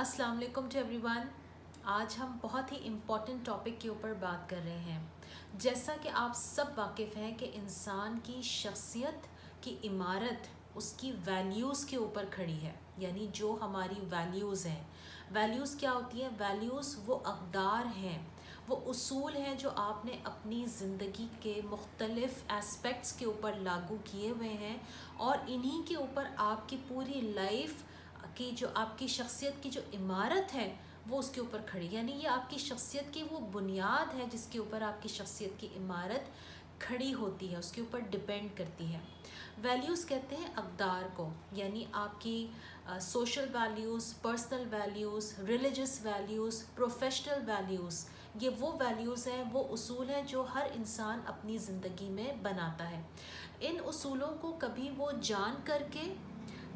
السلام علیکم to every one. آج ہم بہت ہی امپورٹنٹ ٹاپک کے اوپر بات کر رہے ہیں. جیسا کہ آپ سب واقف ہیں کہ انسان کی شخصیت کی عمارت اس کی ویلیوز کے اوپر کھڑی ہے. یعنی جو ہماری ویلیوز ہیں، ویلیوز کیا ہوتی ہیں؟ ویلیوز وہ اقدار ہیں، وہ اصول ہیں جو آپ نے اپنی زندگی کے مختلف اسپیکٹس کے اوپر لاگو کیے ہوئے ہیں، اور انہی کے اوپر آپ کی پوری لائف کی جو آپ کی شخصیت کی جو عمارت ہے وہ اس کے اوپر کھڑی. یعنی یہ آپ کی شخصیت کی وہ بنیاد ہے جس کے اوپر آپ کی شخصیت کی عمارت کھڑی ہوتی ہے، اس کے اوپر ڈپینڈ کرتی ہے. ویلیوز کہتے ہیں اقدار کو، یعنی آپ کی social values, personal values, religious values, professional values. یہ وہ ویلیوز ہیں، وہ اصول ہیں جو ہر انسان اپنی زندگی میں بناتا ہے. ان اصولوں کو کبھی وہ جان کر کے،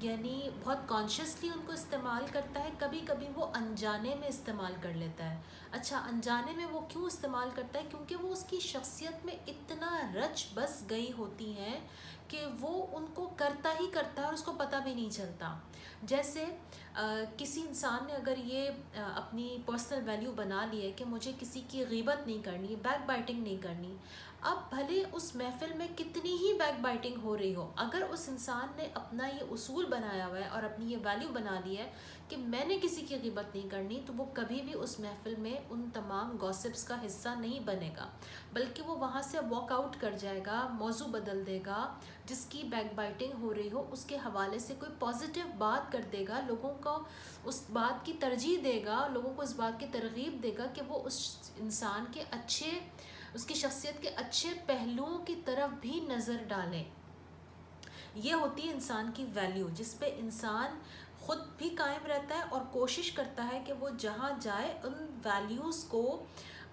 یعنی بہت کانشیسلی ان کو استعمال کرتا ہے، کبھی کبھی وہ انجانے میں استعمال کر لیتا ہے. اچھا، انجانے میں وہ کیوں استعمال کرتا ہے؟ کیونکہ وہ اس کی شخصیت میں اتنا رچ بس گئی ہوتی ہیں کہ وہ ان کو کرتا ہی کرتا ہے اور اس کو پتہ بھی نہیں چلتا. جیسے کسی انسان نے اگر یہ اپنی پرسنل ویلیو بنا لی ہے کہ مجھے کسی کی غیبت نہیں کرنی، بیک بائٹنگ نہیں کرنی. اب بھلے اس محفل میں کتنی ہی بیک بائٹنگ ہو رہی ہو، اگر اس انسان نے اپنا یہ اصول بنایا ہوا ہے اور اپنی یہ ویلیو بنا لی ہے کہ میں نے کسی کی غیبت نہیں کرنی، تو وہ کبھی بھی اس محفل میں ان تمام گوسپس کا حصہ نہیں بنے گا، بلکہ وہ وہاں سے واک آؤٹ کر جائے گا، موضوع بدل دے گا. جس کی بیک بائٹنگ ہو رہی ہو اس کے حوالے سے کوئی پازیٹیو بات کر دے گا، لوگوں کو اس بات کی ترجیح دے گا، لوگوں کو اس بات کی ترغیب دے گا کہ وہ اس انسان کے اس کی شخصیت کے اچھے پہلوؤں کی طرف بھی نظر ڈالیں. یہ ہوتی ہے انسان کی ویلیو، جس پہ انسان خود بھی قائم رہتا ہے اور کوشش کرتا ہے کہ وہ جہاں جائے ان ویلیوز کو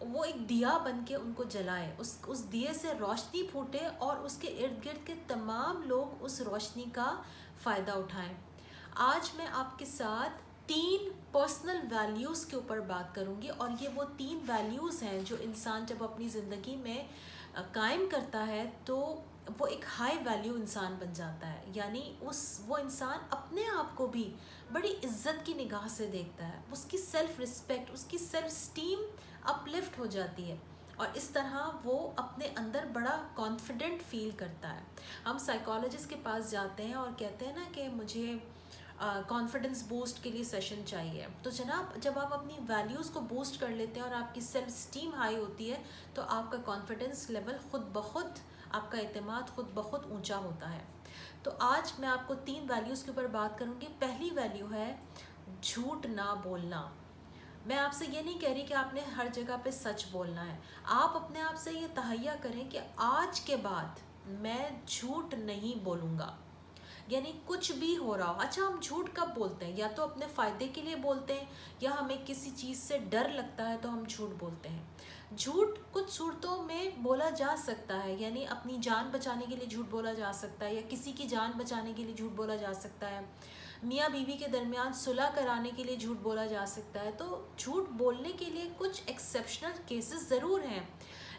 وہ ایک دیا بن کے ان کو جلائے، اس دیے سے روشنی پھوٹے اور اس کے ارد گرد کے تمام لوگ اس روشنی کا فائدہ اٹھائیں. آج میں آپ کے ساتھ 3 پرسنل ویلیوز کے اوپر بات کروں گی، اور یہ وہ 3 ویلیوز ہیں جو انسان جب اپنی زندگی میں قائم کرتا ہے تو وہ ایک ہائی ویلیو انسان بن جاتا ہے. یعنی وہ انسان اپنے آپ کو بھی بڑی عزت کی نگاہ سے دیکھتا ہے، اس کی سیلف رسپیکٹ، اس کی سیلف اسٹیم اپلفٹ ہو جاتی ہے، اور اس طرح وہ اپنے اندر بڑا کانفیڈنٹ فیل کرتا ہے. ہم سائیکالوجسٹ کے پاس جاتے ہیں اور کہتے ہیں نا کہ مجھے کانفیڈنس بوسٹ کے لیے سیشن چاہیے. تو جناب، جب آپ اپنی ویلیوز کو بوسٹ کر لیتے ہیں اور آپ کی سیلف اسٹیم ہائی ہوتی ہے تو آپ کا کانفیڈنس لیول خود بخود، آپ کا اعتماد خود بخود اونچا ہوتا ہے. تو آج میں آپ کو 3 ویلیوز کے اوپر بات کروں گی. پہلی ویلیو ہے جھوٹ نہ بولنا. میں آپ سے یہ نہیں کہہ رہی کہ آپ نے ہر جگہ پہ سچ بولنا ہے. آپ اپنے آپ سے یہ تہیہ کریں کہ آج کے بعد میں جھوٹ نہیں بولوں گا. یعنی کچھ بھی ہو رہا ہو. اچھا، ہم جھوٹ کب بولتے ہیں؟ یا تو اپنے فائدے کے لیے بولتے ہیں، یا ہمیں کسی چیز سے ڈر لگتا ہے تو ہم جھوٹ بولتے ہیں. جھوٹ کچھ صورتوں میں بولا جا سکتا ہے، یعنی اپنی جان بچانے کے لیے جھوٹ بولا جا سکتا ہے، یا کسی کی جان بچانے کے لیے جھوٹ بولا جا سکتا ہے، میاں بیوی کے درمیان صلح کرانے کے لیے جھوٹ بولا جا سکتا ہے. تو جھوٹ بولنے کے لیے کچھ ایکسیپشنل کیسز ضرور ہیں،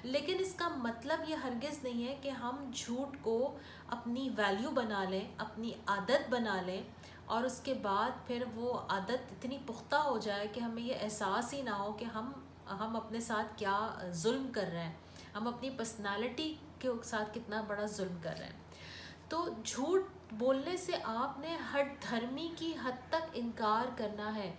لیکن اس کا مطلب یہ ہرگز نہیں ہے کہ ہم جھوٹ کو اپنی ویلیو بنا لیں، اپنی عادت بنا لیں، اور اس کے بعد پھر وہ عادت اتنی پختہ ہو جائے کہ ہمیں یہ احساس ہی نہ ہو کہ ہم اپنے ساتھ کیا ظلم کر رہے ہیں، ہم اپنی پرسنالٹی کے ساتھ کتنا بڑا ظلم کر رہے ہیں. تو جھوٹ بولنے سے آپ نے ہر دھرمی کی حد تک انکار کرنا ہے.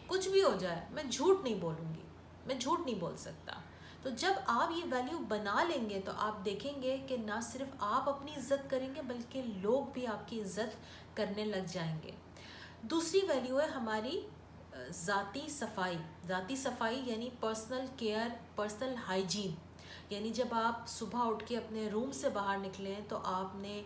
کچھ بھی ہو جائے میں جھوٹ نہیں بولوں گی، میں جھوٹ نہیں بول سکتا. تو جب آپ یہ ویلیو بنا لیں گے تو آپ دیکھیں گے کہ نہ صرف آپ اپنی عزت کریں گے بلکہ لوگ بھی آپ کی عزت کرنے لگ جائیں گے. دوسری ویلیو ہے ہماری ذاتی صفائی. ذاتی صفائی یعنی پرسنل کیئر، پرسنل ہائیجین. یعنی جب آپ صبح اٹھ کے اپنے روم سے باہر نکلیں تو آپ نے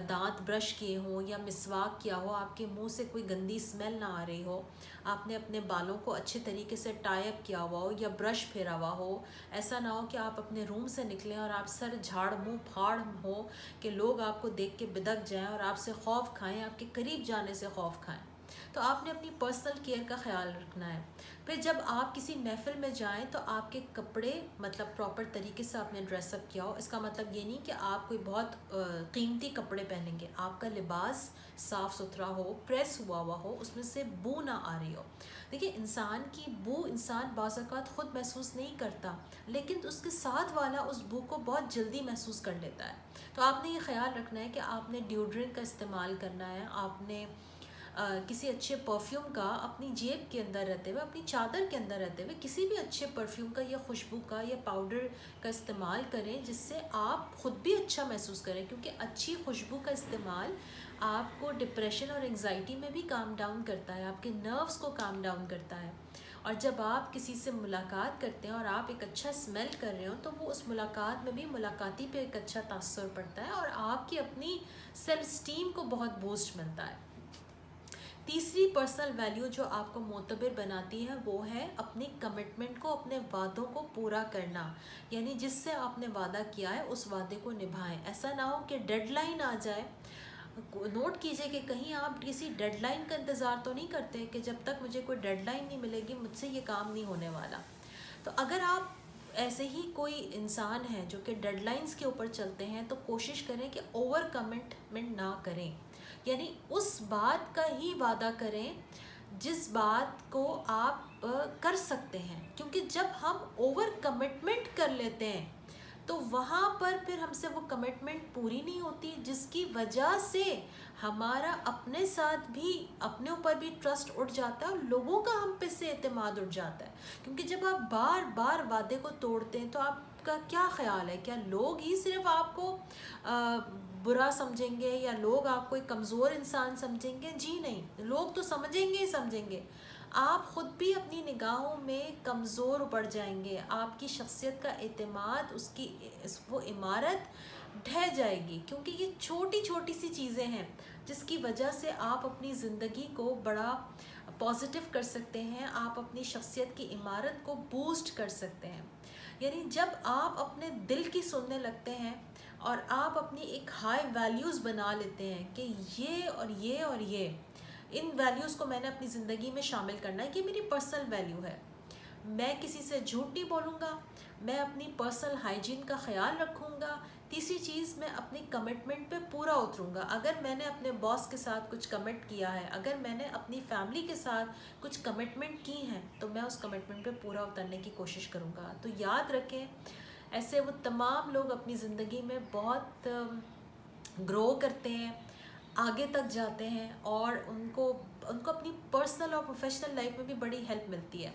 دانت برش کیے ہوں یا مسواک کیا ہو، آپ کے منہ سے کوئی گندی اسمیل نہ آ رہی ہو، آپ نے اپنے بالوں کو اچھے طریقے سے ٹائی اپ کیا ہوا ہو یا برش پھیرا ہوا ہو. ایسا نہ ہو کہ آپ اپنے روم سے نکلیں اور آپ سر جھاڑ منہ پھاڑ ہو کہ لوگ آپ کو دیکھ کے بدک جائیں اور آپ سے خوف کھائیں، آپ کے قریب جانے سے خوف کھائیں. تو آپ نے اپنی پرسنل کیئر کا خیال رکھنا ہے۔ پھر جب آپ کسی محفل میں جائیں تو آپ کے کپڑے مطلب پراپر طریقے سے آپ نے ڈریس اپ کیا ہو۔ اس کا مطلب یہ نہیں کہ آپ کوئی بہت قیمتی کپڑے پہنیں گے، آپ کا لباس صاف ستھرا ہو، پریس ہوا ہو، اس میں سے بو نہ آ رہی ہو۔ دیکھیے انسان کی بو انسان بعض اوقات خود محسوس نہیں کرتا، لیکن اس کے ساتھ والا اس بو کو بہت جلدی محسوس کر لیتا ہے۔ تو آپ نے یہ خیال رکھنا ہے کہ آپ نے ڈیوڈرنٹ کا استعمال کرنا ہے، آپ نے کسی اچھے پرفیوم کا اپنی جیب کے اندر رہتے ہوئے، اپنی چادر کے اندر رہتے ہوئے کسی بھی اچھے پرفیوم کا یا خوشبو کا یا پاؤڈر کا استعمال کریں، جس سے آپ خود بھی اچھا محسوس کریں، کیونکہ اچھی خوشبو کا استعمال آپ کو ڈپریشن اور انگزائٹی میں بھی کام ڈاؤن کرتا ہے، آپ کے نروز کو کام ڈاؤن کرتا ہے۔ اور جب آپ کسی سے ملاقات کرتے ہیں اور آپ ایک اچھا اسمیل کر رہے ہو تو وہ اس ملاقات میں بھی ملاقاتی پہ ایک اچھا تاثر پڑتا ہے اور آپ کی اپنی سیلف اسٹیم کو بہت بوسٹ ملتا ہے۔ تیسری پرسنل ویلیو جو آپ کو معتبر بناتی ہے وہ ہے اپنی کمٹمنٹ کو، اپنے وعدوں کو پورا کرنا، یعنی جس سے آپ نے وعدہ کیا ہے اس وعدے کو نبھائیں۔ ایسا نہ ہو کہ ڈیڈ لائن آ جائے۔ نوٹ کیجئے کہ کہیں آپ کسی ڈیڈ لائن کا انتظار تو نہیں کرتے کہ جب تک مجھے کوئی ڈیڈ لائن نہیں ملے گی مجھ سے یہ کام نہیں ہونے والا۔ تو اگر آپ ایسے ہی کوئی انسان ہے جو کہ ڈیڈ لائنز کے اوپر چلتے ہیں تو کوشش کریں کہ اوور کمٹمنٹ نہ کریں، یعنی اس بات کا ہی وعدہ کریں جس بات کو آپ کر سکتے ہیں، کیونکہ جب ہم اوور کمٹمنٹ کر لیتے ہیں تو وہاں پر پھر ہم سے وہ کمٹمنٹ پوری نہیں ہوتی، جس کی وجہ سے ہمارا اپنے ساتھ بھی اپنے اوپر بھی ٹرسٹ اٹھ جاتا ہے اور لوگوں کا ہم پہ سے اعتماد اٹھ جاتا ہے۔ کیونکہ جب آپ بار بار وعدے کو توڑتے ہیں تو آپ کا کیا خیال ہے، کیا لوگ ہی صرف آپ کو برا سمجھیں گے یا لوگ آپ کو ایک کمزور انسان سمجھیں گے؟ جی نہیں، لوگ تو سمجھیں گے ہی سمجھیں گے، آپ خود بھی اپنی نگاہوں میں کمزور پڑ جائیں گے، آپ کی شخصیت کا اعتماد وہ عمارت ڈھہ جائے گی، کیونکہ یہ چھوٹی چھوٹی سی چیزیں ہیں جس کی وجہ سے آپ اپنی زندگی کو بڑا پازیٹیو کر سکتے ہیں، آپ اپنی شخصیت کی عمارت کو بوسٹ کر سکتے ہیں۔ یعنی جب آپ اپنے دل کی سننے لگتے ہیں اور آپ اپنی ایک ہائی ویلیوز بنا لیتے ہیں کہ یہ اور یہ اور یہ ان ویلیوز کو میں نے اپنی زندگی میں شامل کرنا ہے، کہ میری پرسنل ویلیو ہے، میں کسی سے جھوٹ نہیں بولوں گا، میں اپنی پرسنل ہائیجین کا خیال رکھوں گا۔ تیسری چیز، میں اپنی کمٹمنٹ پہ پورا اتروں گا۔ اگر میں نے اپنے باس کے ساتھ کچھ کمٹ کیا ہے، اگر میں نے اپنی فیملی کے ساتھ کچھ کمٹمنٹ کی ہیں تو میں اس کمٹمنٹ پہ پورا اترنے کی کوشش کروں گا۔ تو یاد رکھیں، ایسے وہ تمام لوگ اپنی زندگی میں بہت گرو کرتے ہیں، آگے تک جاتے ہیں اور ان کو اپنی پرسنل اور پروفیشنل لائف میں بھی بڑی ہیلپ ملتی ہے۔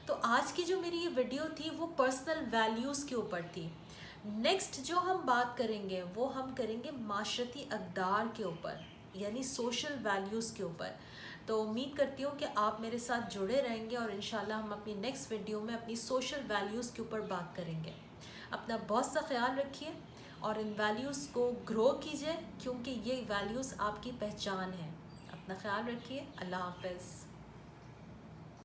تو آج کی جو میری یہ ویڈیو تھی وہ پرسنل ویلیوز کے اوپر تھی۔ نیکسٹ جو ہم بات کریں گے وہ ہم کریں گے معاشرتی اقدار کے اوپر، یعنی سوشل ویلیوز کے اوپر۔ تو امید کرتی ہوں کہ آپ میرے ساتھ جڑے رہیں گے اور انشاءاللہ ہم اپنی نیکسٹ ویڈیو میں اپنی سوشل ویلیوز کے اوپر بات کریں گے۔ اپنا بہت سا خیال رکھیے اور ان ویلیوز کو گرو کیجئے، کیونکہ یہ ویلیوز آپ کی پہچان ہیں۔ اپنا خیال رکھیے، اللہ حافظ۔